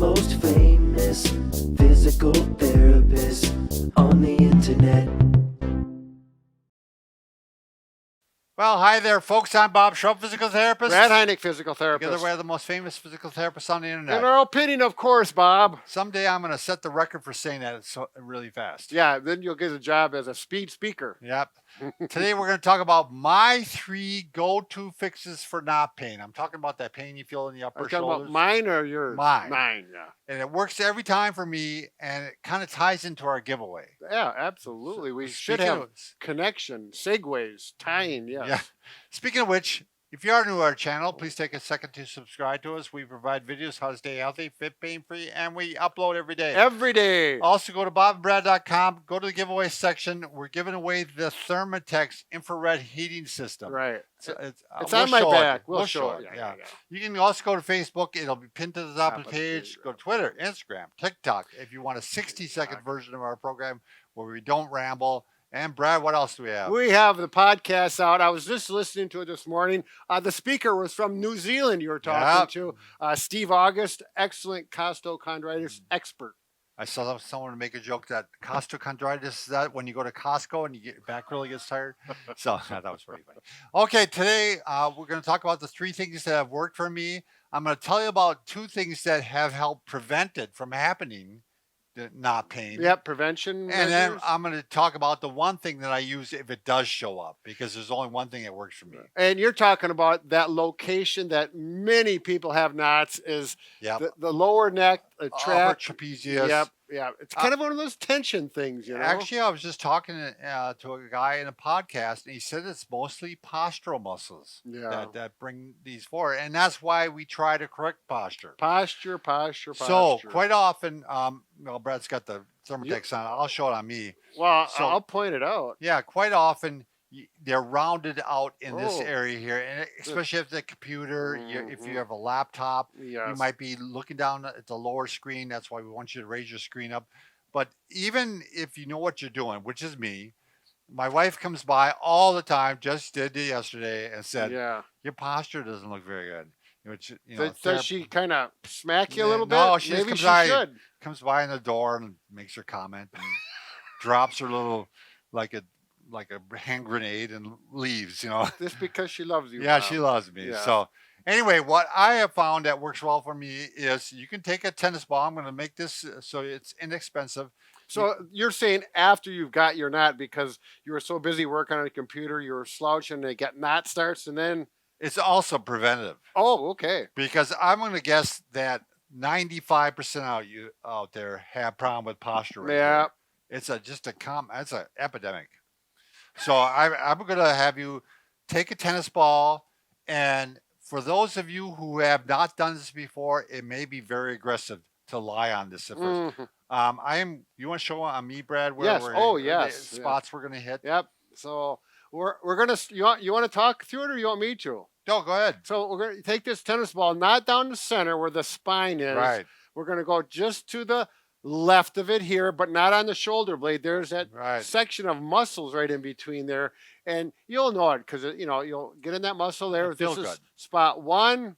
most famous physical therapist on the internet. Well, hi there, folks. I'm Bob Schrupp, physical therapist. Brad Heineck, physical therapist. Together, we're the most famous physical therapists on the internet. In our opinion, of course, Bob. Someday I'm going to set the record for saying that really fast. Yeah, then you'll get a job as a speaker. Yep. Today we're going to talk about my 3 go-to fixes for knot pain. I'm talking about that pain you feel in the upper Are you talking shoulders. about mine or yours? Mine. Mine, yeah. And it works every time for me, and it kind of ties into our giveaway. Yeah, absolutely. We should Speaking have of- connection, segues, tying, yes. Yeah. Speaking of which, if you are new to our channel, please take a second to subscribe to us. We provide videos how to stay healthy, fit, pain-free, and we upload every day. Every day. Also, go to bobandbrad.com, go to the giveaway section. We're giving away the Thermotex infrared heating system. Right. It's It's on my show it. back. We'll show show it. it. Yeah. You can also go to Facebook. It'll be pinned to the top of the page. Go to Twitter, Instagram, TikTok. If you want a 60-second version of our program where we don't ramble. And Brad, what else do we have? We have the podcast out. I was just listening to it this morning. The speaker was from New Zealand you were talking to. Steve August, excellent costochondritis expert. I saw someone make a joke that costochondritis is that when you go to Costco and your back really gets tired. So that was pretty funny. Okay, today we're going to talk about the 3 things that have worked for me. I'm going to tell you about 2 things that have helped prevent it from happening, knot pain. Yep, prevention And then measures. I'm going to talk about the one thing that I use if it does show up, because there's only one thing that works for me. And you're talking about that location that many people have knots is the lower neck, the Upper trapezius. Yep, yeah. It's kind of one of those tension things, you know. Actually, I was just talking to a guy in a podcast, and he said it's mostly postural muscles that bring these forward, and that's why we try to correct posture. Posture. So quite often, well, Brad's got the Thermotex on. I'll show it on me. Well, So- I'll point it out. Yeah, quite often they're rounded out in this area here, and especially if the computer, if you have a laptop, you might be looking down at the lower screen. That's why we want you to raise your screen up. But even if you know what you're doing, which is me, my wife comes by all the time, just did it yesterday, and said, your posture doesn't look very good. Which, Does she kind of smack you a little bit? No, she Maybe just should. comes by in the door and makes her comment and drops her little, like a hand grenade and leaves, Just because she loves you. Yeah, Bob. she loves me. Yeah. So anyway, what I have found that works well for me is you can take a tennis ball. I'm going to make this so it's inexpensive. So you're saying after you've got your knot because you were so busy working on a computer, you were slouching, and you get knot starts, and then... It's also preventative. Oh, okay. Because I'm going to guess that 95% out there have problem with posture. Right now. It's it's an epidemic. So I'm going to have you take a tennis ball, and for those of you who have not done this before, it may be very aggressive to lie on this at first. You want to show on me, Brad? Where Yes. the spots we're going to hit. Yep. So we're gonna. You want to talk through it, or you want me to? No, go ahead. So we're gonna take this tennis ball, not down the center where the spine is. Right. We're gonna go just to the left of it here, but not on the shoulder blade. There's that section of muscles right in between there, and you'll know it because you'll get in that muscle there. This is spot 1.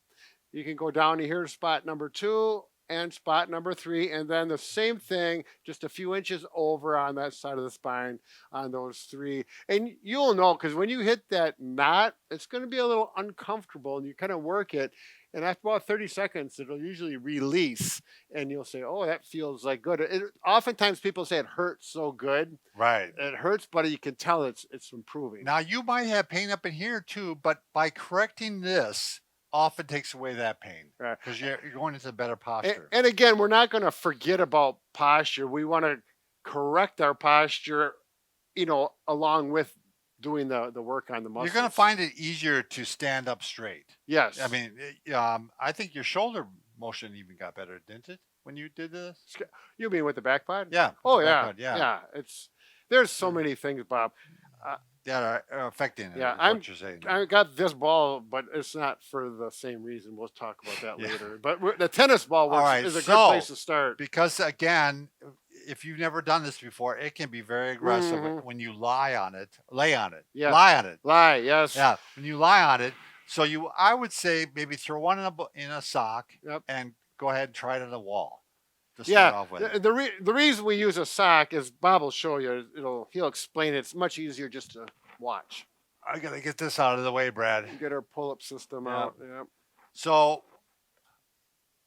You can go down to here, spot number 2, and spot number 3, and then the same thing, just a few inches over on that side of the spine on those 3. And you'll know because when you hit that knot, it's going to be a little uncomfortable, and you kind of work it. And after about 30 seconds, it'll usually release, and you'll say, "Oh, that feels like good." Oftentimes, people say it hurts so good. Right. It hurts, but you can tell it's improving. Now, you might have pain up in here too, but by correcting this, often takes away that pain because you're going into better posture. And again, we're not going to forget about posture. We want to correct our posture, along with doing the work on the muscles. You're going to find it easier to stand up straight. Yes. I mean, I think your shoulder motion even got better, didn't it, when you did this? You mean with the back pod? Yeah. Oh, yeah. Yeah. There's so many things, Bob. That are affecting it. Yeah, what you're saying. I got this ball, but it's not for the same reason. We'll talk about that later. But the tennis ball is a good place to start. Because again, if you've never done this before, it can be very aggressive when you lie on it. Lay on it. Yeah. Lie on it. Lie, yes. Yeah. When you lie on it, so I would say maybe throw one in a sock and go ahead and try it on the wall to start Yeah, off with. the reason we use a sock is Bob will show you. He'll explain it. It's much easier just to watch. I gotta get this out of the way, Brad. Get our pull-up system out. Yeah. So,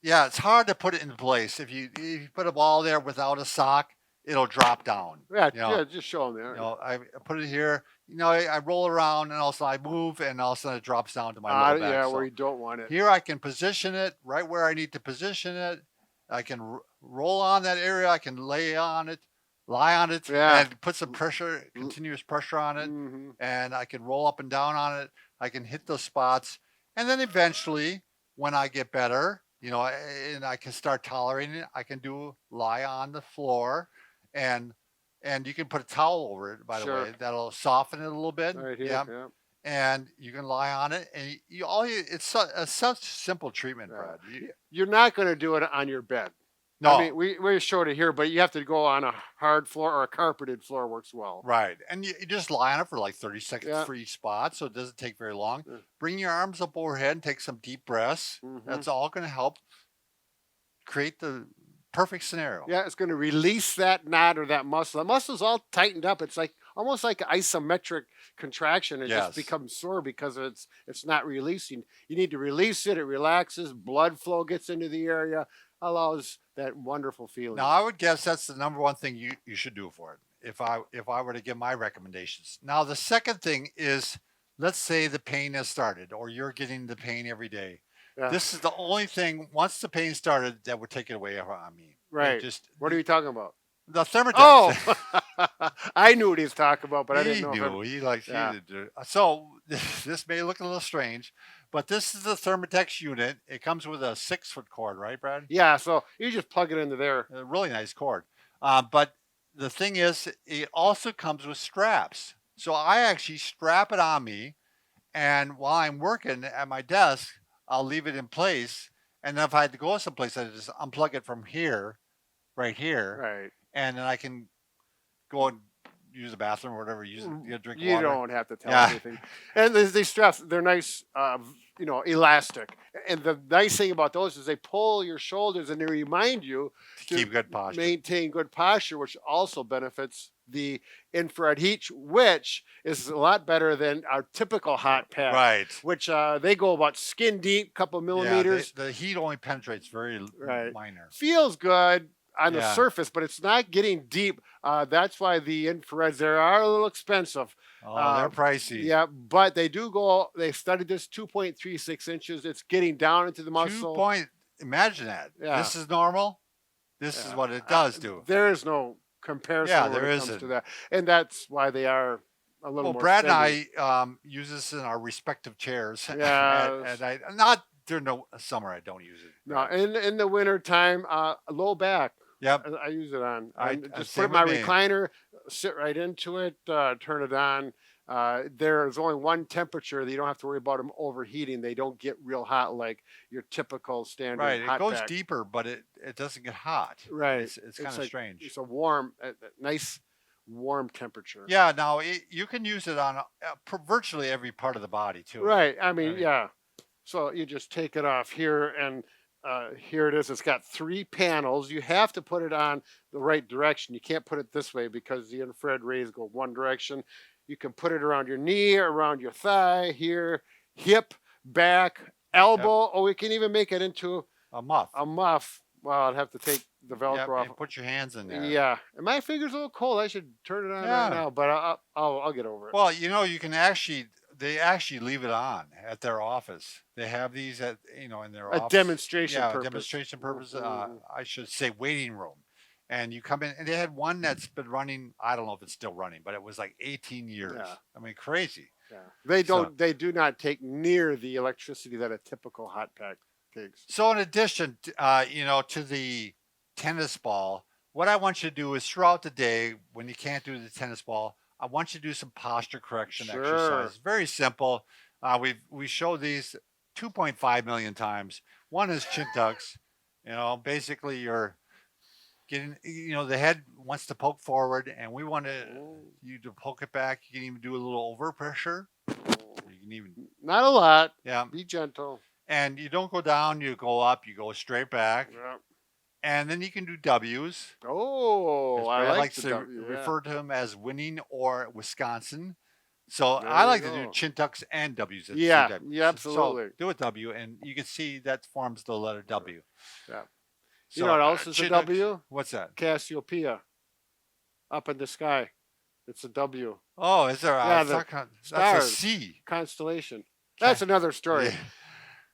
yeah, it's hard to put it in place. If you put a ball there without a sock, it'll drop down. Yeah, You know, yeah. Just show them there. I put it here. I roll around and also I move and all of a sudden it drops down to my lower back. Yeah, So where you don't want it. here I can position it right where I need to position it. I can roll on that area. I can lie on it, and put some pressure, continuous pressure on it, and I can roll up and down on it. I can hit those spots, and then eventually, when I get better, and I can start tolerating it, I can lie on the floor, and you can put a towel over it. By the way, that'll soften it a little bit. Right here, yeah. And you can lie on it, and it's such simple treatment, Brad. You're not going to do it on your bed. No, I mean, we showed it here, but you have to go on a hard floor or a carpeted floor works well. Right, and you just lie on it for like 30 seconds for each spot, so it doesn't take very long. Bring your arms up overhead and take some deep breaths. That's all going to help create the perfect scenario. Yeah, it's going to release that knot or that muscle. The muscle's all tightened up. It's like almost like an isometric contraction. It just becomes sore because it's not releasing. You need to release it. It relaxes. Blood flow gets into the area, allows that wonderful feeling. Now, I would guess that's the number one thing you should do for it. If I were to give my recommendations. Now, the second thing is, let's say the pain has started, or you're getting the pain every day. Yeah. This is the only thing, once the pain started, that would take it away from me. Right. What are you talking about? The Thermotex. Oh, I knew what he was talking about, but I didn't know. He likes to do it. So this may look a little strange, but this is the Thermotex unit. It comes with a 6-foot cord, right, Brad? Yeah. So you just plug it into there. A really nice cord. But the thing is, it also comes with straps. So I actually strap it on me, and while I'm working at my desk, I'll leave it in place. And then if I had to go someplace, I just unplug it from here, right here. Right. And then I can go and use the bathroom or whatever. Drink water. You don't have to tell anything. And these straps, they're nice, elastic. And the nice thing about those is they pull your shoulders and they remind you to keep good posture. Maintain good posture, which also benefits the infrared heat, which is a lot better than our typical hot pack. Right. Which they go about skin deep, couple millimeters. The heat only penetrates very minor. Feels good on the surface, but it's not getting deep. That's why the infrareds, they are a little expensive. Oh, they're pricey. Yeah, but they do go, they studied this 2.36 inches. It's getting down into the muscle. Imagine that. Yeah. This is normal. This is what it does do. There is no comparison when it comes to that. And that's why they are a little more Brad and I use this in our respective chairs. Yeah. and not during the summer, I don't use it. No, in the winter time, low back. Yep. I use it on. I just put it in my recliner, sit right into it, turn it on. There's only one temperature that you don't have to worry about them overheating. They don't get real hot like your typical standard hot it goes pack. Deeper, but it doesn't get hot. Right. It's kind of strange. It's a warm, nice warm temperature. Yeah. Now, you can use it on virtually every part of the body, too. Right. I mean, yeah. So you just take it off here and here it is. It's got 3 panels. You have to put it on the right direction. You can't put it this way because the infrared rays go one direction. You can put it around your knee, around your thigh, here, hip, back, elbow. Yep. Or we can even make it into a muff. Well, I'd have to take the Velcro off. And put your hands in there. Yeah. And my finger's a little cold. I should turn it on right now, but I'll get over it. Well, you can they actually leave it on at their office. They have these in their office. Demonstration purpose. Demonstration purpose. I should say waiting room. And you come in, and they had one that's been running. I don't know if it's still running, but it was like 18 years. Yeah. I mean, crazy. Yeah. They do not take near the electricity that a typical hot pack takes. So in addition, to the tennis ball, what I want you to do is throughout the day, when you can't do the tennis ball, I want you to do some posture correction exercise. Very simple. We showed these 2.5 million times. One is chin tucks. Basically you're getting, the head wants to poke forward, and we want you to poke it back. You can even do a little overpressure. You can even not a lot. Yeah. Be gentle. And you don't go down, you go up, you go straight back. Yeah. And then you can do W's. Oh, As I Brad like likes the to W. Yeah. refer to him as winning or Wisconsin. So There I you like to do go. chin tucks and W's at the Yeah, same time. yeah, absolutely. So do a W, and you can see that forms the letter W. Yeah. So, You know what else is a chin tucks- W? What's that? Cassiopeia. Up in the sky. It's a W. Oh, is there? Yeah, the That's a stars. C. Constellation. That's another story. Yeah.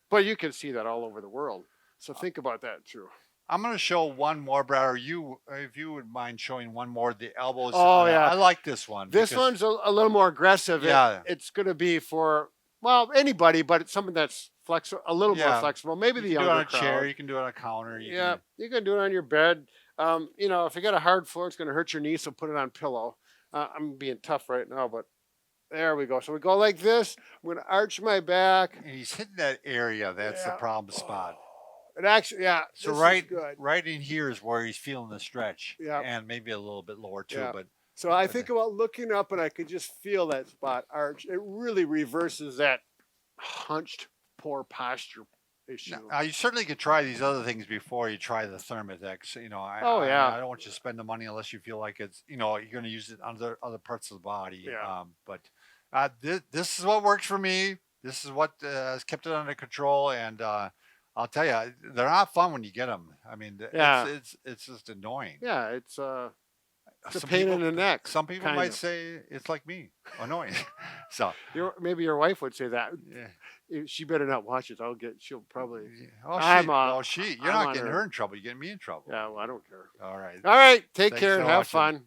But you can see that all over the world. So think about that too. I'm going to show one more, Brad, or you, if you would mind showing one more, the elbows. Oh, yeah. I like this one. This because- one's a little more aggressive. Yeah. It's going to be for, well, anybody, but it's something that's flexible, a little more Yeah. flexible. Maybe You the can do younger it on a crowd. chair. You can do it on a counter. Yeah, you can do it on your bed. You know, if you got a hard floor, it's going to hurt your knee, so put it on pillow. I'm being tough right now, but there we go. So we go like this. I'm going to arch my back. And he's hitting that area. That's the Yeah. problem spot. It actually, yeah. So this is right, good. right in here is where he's feeling the stretch. Yeah. And maybe a little bit lower too. Yeah. But So I think about looking up, and I could just feel that spot arch. It really reverses that hunched, poor posture issue. you certainly could try these other things before you try the Thermotex. You know, I don't want you to spend the money unless you feel like it's, you know, you're going to use it on other parts of the body. Yeah. But this is what works for me. This is what has kept it under control. And I'll tell you, they're not fun when you get them. I mean, Yeah. it's just annoying. Yeah, it's a Some pain in people- the neck. Some people kind might of. say it's like me, annoying. So Maybe your wife would say that. yeah. She better not watch it. She'll probably. Oh, I'm she, on- oh, she. You're I'm not on getting her. her in trouble. You're getting me in trouble. Yeah, well, I don't care. All right. All right, take Thanks care for and have watching. fun.